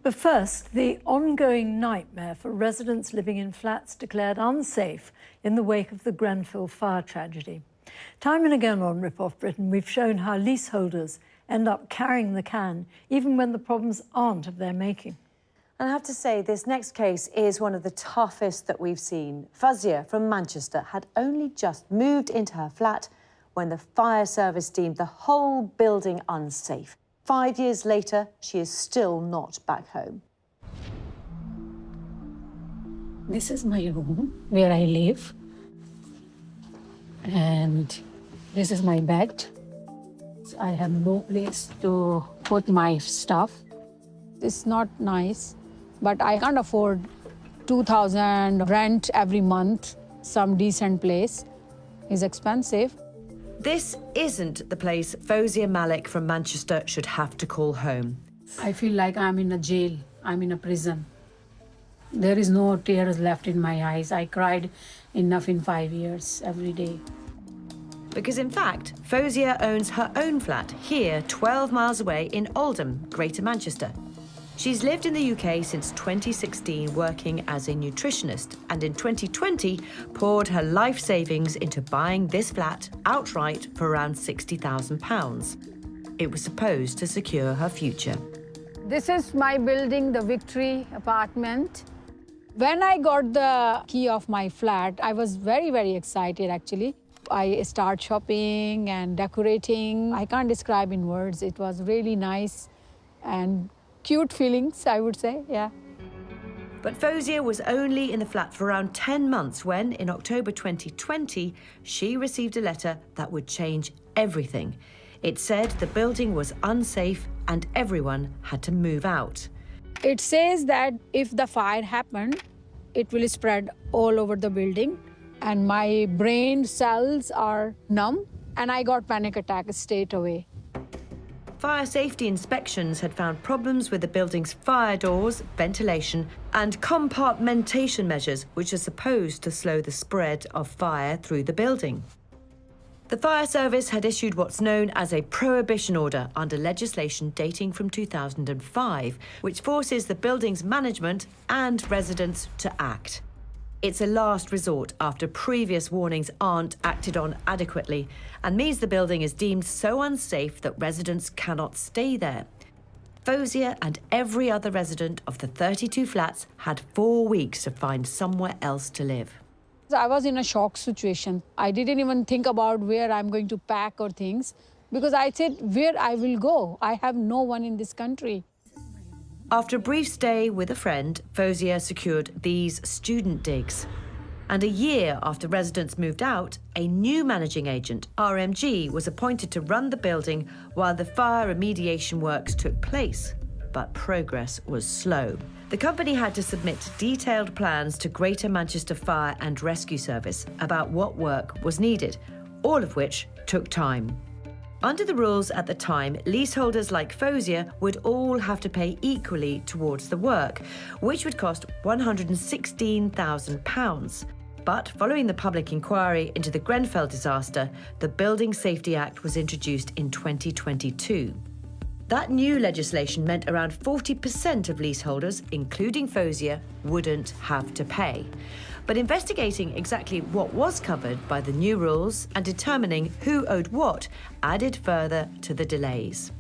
But first, the ongoing nightmare for residents living in flats declared unsafe in the wake of the Grenfell fire tragedy. Time and again on Rip Off Britain, we've shown how leaseholders end up carrying the can, even when the problems aren't of their making. And I have to say, this next case is one of the toughest that we've seen. Fozia from Manchester had only just moved into her flat when the fire service deemed the whole building unsafe. 5 years later, she is still not back home. This is my room where I live. And this is my bed. I have no place to put my stuff. It's not nice, but I can't afford 2,000 rent every month. Some decent place is expensive. This isn't the place Fozia Malik from Manchester should have to call home. I feel like I'm in a jail. I'm in a prison. There is no tears left in my eyes. I cried enough in 5 years, every day. Because in fact, Fozia owns her own flat here, 12 miles away in Oldham, Greater Manchester. She's lived in the UK since 2016, working as a nutritionist, and in 2020 poured her life savings into buying this flat outright for around £60,000. It was supposed to secure her future. This is my building, the Victory apartment. When I got the key of my flat, I was very, very excited, actually. I start shopping and decorating. I can't describe in words. It was really nice and cute feelings, I would say, yeah. But Fozia was only in the flat for around 10 months when, in October 2020, she received a letter that would change everything. It said the building was unsafe and everyone had to move out. It says that if the fire happened, it will spread all over the building, and my brain cells are numb, and I got panic attack straight away. Fire safety inspections had found problems with the building's fire doors, ventilation, and compartmentation measures, which are supposed to slow the spread of fire through the building. The fire service had issued what's known as a prohibition order under legislation dating from 2005, which forces the building's management and residents to act. It's a last resort after previous warnings aren't acted on adequately and means the building is deemed so unsafe that residents cannot stay there. Fozia and every other resident of the 32 flats had 4 weeks to find somewhere else to live. I was in a shock situation. I didn't even think about where I'm going to pack or things, because I said, where I will go? I have no one in this country. After a brief stay with a friend, Fozia secured these student digs. And a year after residents moved out, a new managing agent, RMG, was appointed to run the building while the fire remediation works took place. But progress was slow. The company had to submit detailed plans to Greater Manchester Fire and Rescue Service about what work was needed, all of which took time. Under the rules at the time, leaseholders like Fozia would all have to pay equally towards the work, which would cost £116,000. But following the public inquiry into the Grenfell disaster, the Building Safety Act was introduced in 2022. That new legislation meant around 40% of leaseholders, including Fozia, wouldn't have to pay. But investigating exactly what was covered by the new rules and determining who owed what added further to the delays.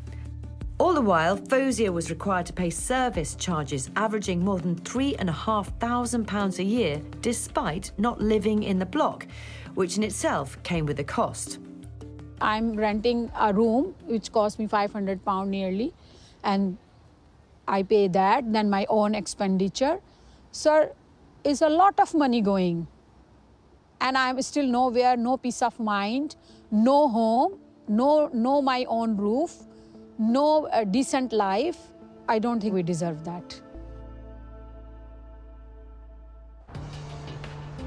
All the while, Fozia was required to pay service charges averaging more than £3,500 a year, despite not living in the block, which in itself came with a cost. I'm renting a room, which cost me £500 nearly, and I pay that, then my own expenditure. Sir, it's a lot of money going. And I'm still nowhere, no peace of mind, no home, no my own roof, no decent life. I don't think we deserve that.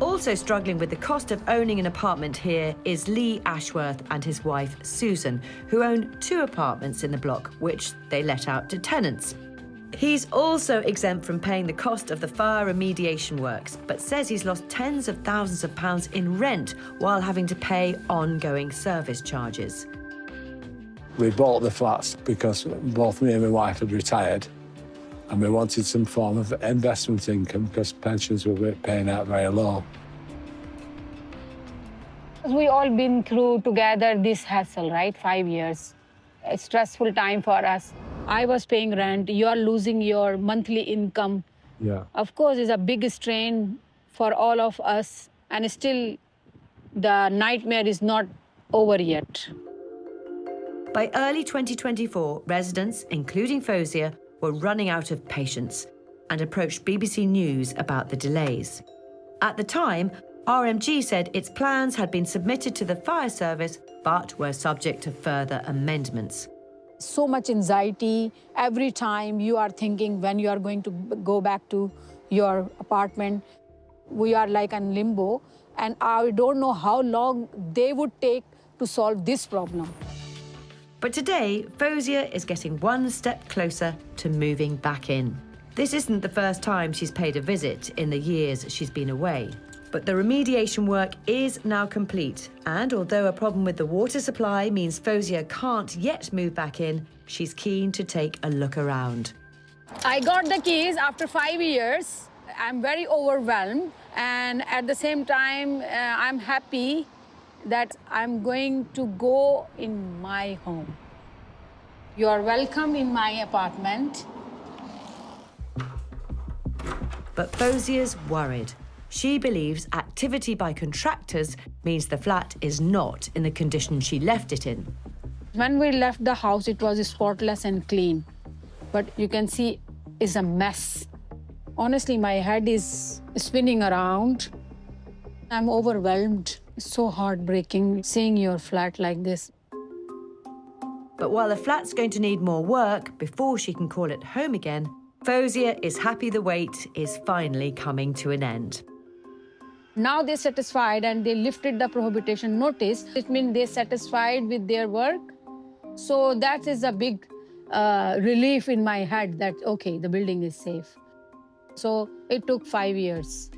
Also struggling with the cost of owning an apartment here is Lee Ashworth and his wife Susan, who own 2 apartments in the block, which they let out to tenants. He's also exempt from paying the cost of the fire remediation works, but says he's lost tens of thousands of pounds in rent while having to pay ongoing service charges. We bought the flats because both me and my wife had retired, And we wanted some form of investment income because pensions were paying out very low. We all been through together this hassle, right? 5 years. A stressful time for us. I was paying rent, you are losing your monthly income. Yeah. Of course, it's a big strain for all of us, and still the nightmare is not over yet. By early 2024, residents, including Fozia, were running out of patience and approached BBC News about the delays. At the time, RMG said its plans had been submitted to the fire service but were subject to further amendments. So much anxiety. Every time you are thinking when you are going to go back to your apartment. We are like in limbo, and I don't know how long they would take to solve this problem. But today, Fozia is getting one step closer to moving back in. This isn't the first time she's paid a visit in the years she's been away. But the remediation work is now complete, and although a problem with the water supply means Fozia can't yet move back in, she's keen to take a look around. I got the keys after 5 years. I'm very overwhelmed, and at the same time, I'm happy that I'm going to go in my home. You are welcome in my apartment. But Fozia's worried. She believes activity by contractors means the flat is not in the condition she left it in. When we left the house, it was spotless and clean. But you can see it's a mess. Honestly, my head is spinning around. I'm overwhelmed. It's so heartbreaking seeing your flat like this. But while the flat's going to need more work before she can call it home again, Fozia is happy the wait is finally coming to an end. Now they're satisfied and they lifted the prohibition notice. It means they're satisfied with their work. So that is a big relief in my head that, okay, the building is safe. So it took 5 years,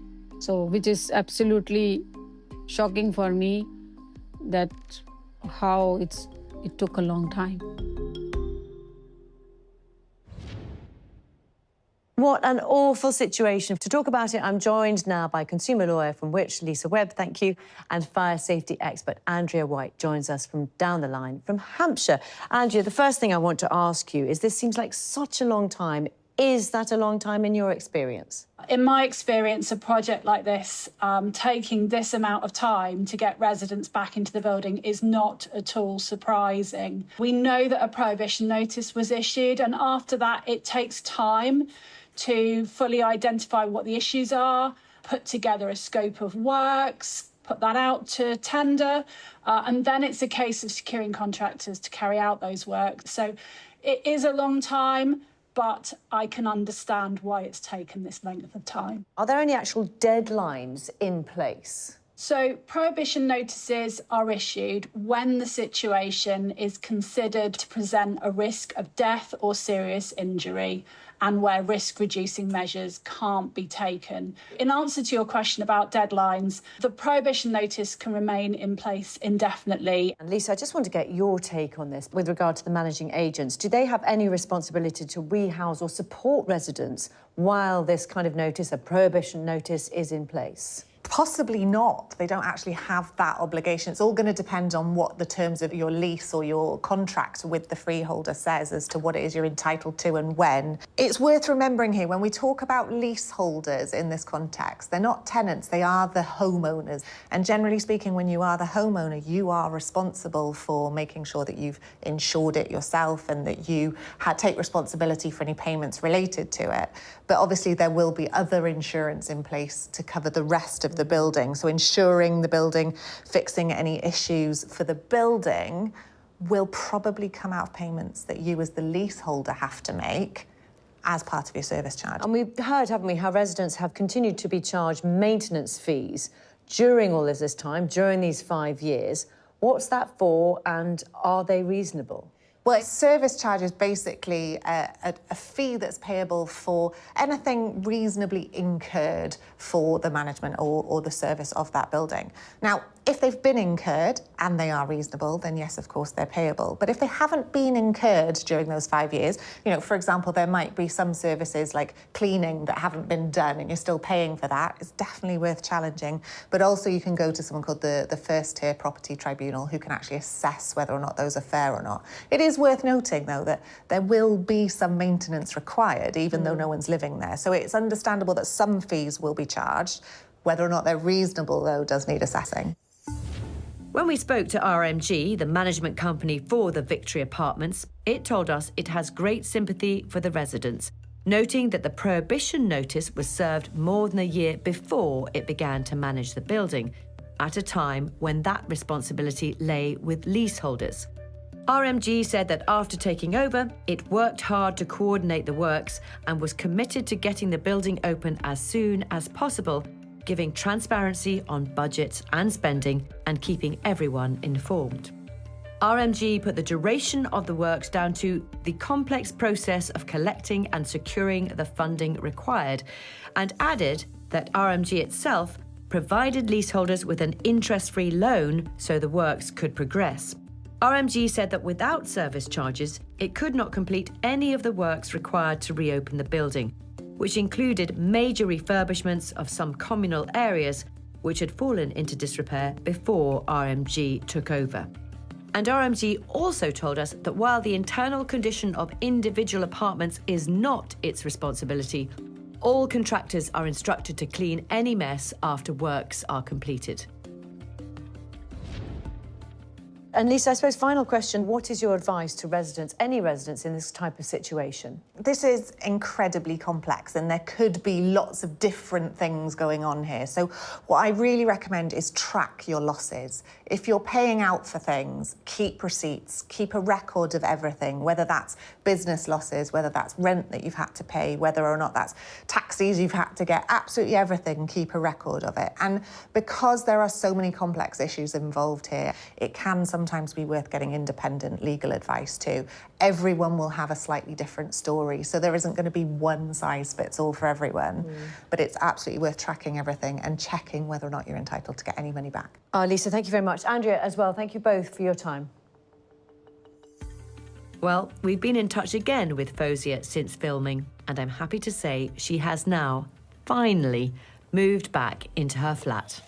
which is absolutely shocking for me that how it took a long time. What an awful situation. To talk about it, I'm joined now by consumer lawyer from Which, Lisa Webb, thank you, and fire safety expert Andrea White joins us from down the line from Hampshire. Andrea, the first thing I want to ask you is this seems like such a long time. Is that a long time in your experience? In my experience, a project like this, taking this amount of time to get residents back into the building is not at all surprising. We know that a prohibition notice was issued, and after that, it takes time to fully identify what the issues are, put together a scope of works, put that out to tender, and then it's a case of securing contractors to carry out those works. So it is a long time, but I can understand why it's taken this length of time. Are there any actual deadlines in place? So prohibition notices are issued when the situation is considered to present a risk of death or serious injury and where risk-reducing measures can't be taken. In answer to your question about deadlines, the prohibition notice can remain in place indefinitely. And Lisa, I just want to get your take on this with regard to the managing agents. Do they have any responsibility to rehouse or support residents while this kind of notice, a prohibition notice, is in place? Possibly not. They don't actually have that obligation. It's all going to depend on what the terms of your lease or your contract with the freeholder says as to what it is you're entitled to and when. It's worth remembering here, when we talk about leaseholders in this context, they're not tenants, they are the homeowners. And generally speaking, when you are the homeowner, you are responsible for making sure that you've insured it yourself and that you take responsibility for any payments related to it. But obviously there will be other insurance in place to cover the rest of the building. So insuring the building, fixing any issues for the building will probably come out of payments that you as the leaseholder have to make as part of your service charge. And we've heard, haven't we, how residents have continued to be charged maintenance fees during all of this time, during these 5 years. What's that for, and are they reasonable? Well, service charge is basically a fee that's payable for anything reasonably incurred for the management or the service of that building. Now, if they've been incurred and they are reasonable, then yes, of course, they're payable. But if they haven't been incurred during those 5 years, you know, for example, there might be some services like cleaning that haven't been done and you're still paying for that, it's definitely worth challenging. But also you can go to someone called the First Tier Property Tribunal who can actually assess whether or not those are fair or not. It is worth noting, though, that there will be some maintenance required, even though no one's living there. So it's understandable that some fees will be charged. Whether or not they're reasonable, though, does need assessing. When we spoke to RMG, the management company for the Victory Apartments, it told us it has great sympathy for the residents, noting that the Prohibition Notice was served more than a year before it began to manage the building, at a time when that responsibility lay with leaseholders. RMG said that after taking over, it worked hard to coordinate the works and was committed to getting the building open as soon as possible, giving transparency on budgets and spending and keeping everyone informed. RMG put the duration of the works down to the complex process of collecting and securing the funding required, and added that RMG itself provided leaseholders with an interest-free loan so the works could progress. RMG said that without service charges, it could not complete any of the works required to reopen the building, which included major refurbishments of some communal areas which had fallen into disrepair before RMG took over. And RMG also told us that while the internal condition of individual apartments is not its responsibility, all contractors are instructed to clean any mess after works are completed. And Lisa, I suppose final question, what is your advice to residents, any residents in this type of situation? This is incredibly complex and there could be lots of different things going on here. So what I really recommend is track your losses. If you're paying out for things, keep receipts, keep a record of everything, whether that's business losses, whether that's rent that you've had to pay, whether or not that's taxis you've had to get, absolutely everything, keep a record of it. And because there are so many complex issues involved here, it can sometimes be worth getting independent legal advice too. Everyone will have a slightly different story, so there isn't going to be one size fits all for everyone. But it's absolutely worth tracking everything and checking whether or not you're entitled to get any money back. Lisa, thank you very much. Andrea as well, thank you both for your time. Well, we've been in touch again with Fozia since filming, and I'm happy to say she has now, finally, moved back into her flat.